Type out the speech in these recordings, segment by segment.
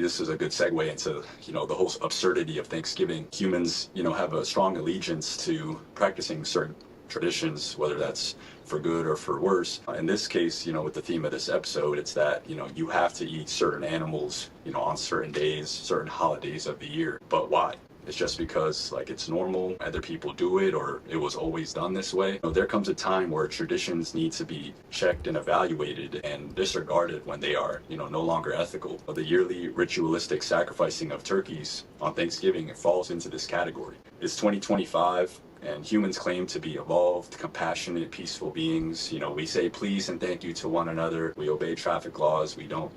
This is a good segue into, the whole absurdity of Thanksgiving. Humans, have a strong allegiance to practicing certain traditions, whether that's for good or for worse. In this case, with the theme of this episode, it's that, you have to eat certain animals, on certain days, certain holidays of the year. But why? It's just because it's normal, other people do it, or it was always done this way. There comes a time where traditions need to be checked and evaluated and disregarded when they are, no longer ethical. The yearly ritualistic sacrificing of turkeys on Thanksgiving, it falls into this category. It's 2025. And humans claim to be evolved, compassionate, peaceful beings. We say please and thank you to one another. We obey traffic laws. We don't,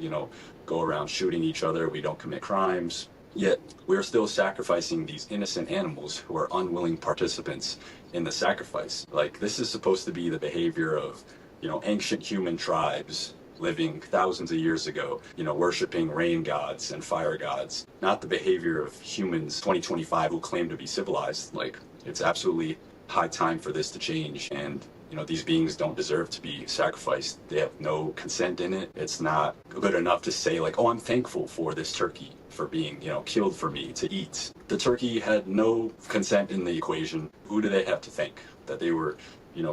go around shooting each other. We don't commit crimes. Yet we're still sacrificing these innocent animals who are unwilling participants in the sacrifice. This is supposed to be the behavior of, ancient human tribes living thousands of years ago, worshiping rain gods and fire gods, not the behavior of humans 2025 who claim to be civilized. It's absolutely high time for this to change. And these beings don't deserve to be sacrificed. They have no consent in it. It's not good enough to say oh, I'm thankful for this turkey for being, killed for me to eat. The turkey had no consent in the equation. Who do they have to thank that they were,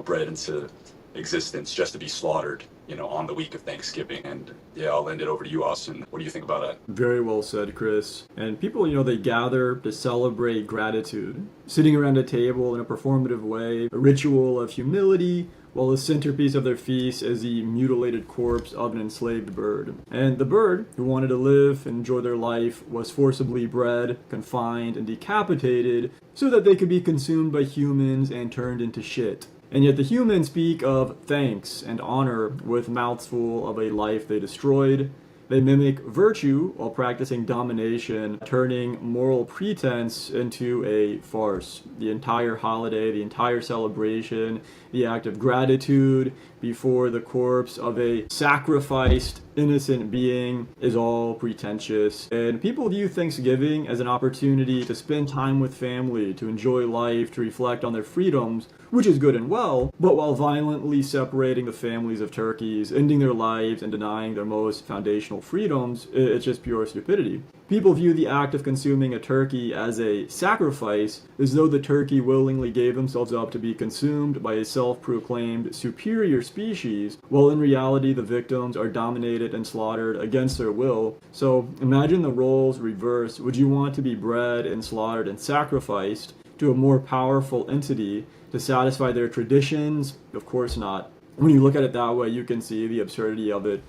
bred into existence just to be slaughtered, on the week of Thanksgiving? And yeah, I'll end it over to you, Austin. What do you think about that? Very well said, Chris. And people, they gather to celebrate gratitude, sitting around a table in a performative way, a ritual of humility, while the centerpiece of their feast is the mutilated corpse of an enslaved bird. And the bird, who wanted to live and enjoy their life, was forcibly bred, confined, and decapitated so that they could be consumed by humans and turned into shit. And yet the humans speak of thanks and honor with mouths full of a life they destroyed. They mimic virtue while practicing domination, turning moral pretense into a farce. The entire holiday, the entire celebration, the act of gratitude before the corpse of a sacrificed innocent being is all pretentious. And people view Thanksgiving as an opportunity to spend time with family, to enjoy life, to reflect on their freedoms, which is good and well, but while violently separating the families of turkeys, ending their lives, and denying their most foundational freedoms, it's just pure stupidity. People view the act of consuming a turkey as a sacrifice, as though the turkey willingly gave themselves up to be consumed by a self-proclaimed superior species, while in reality the victims are dominated and slaughtered against their will. So imagine the roles reversed. Would you want to be bred and slaughtered and sacrificed to a more powerful entity to satisfy their traditions? Of course not. When you look at it that way, you can see the absurdity of it.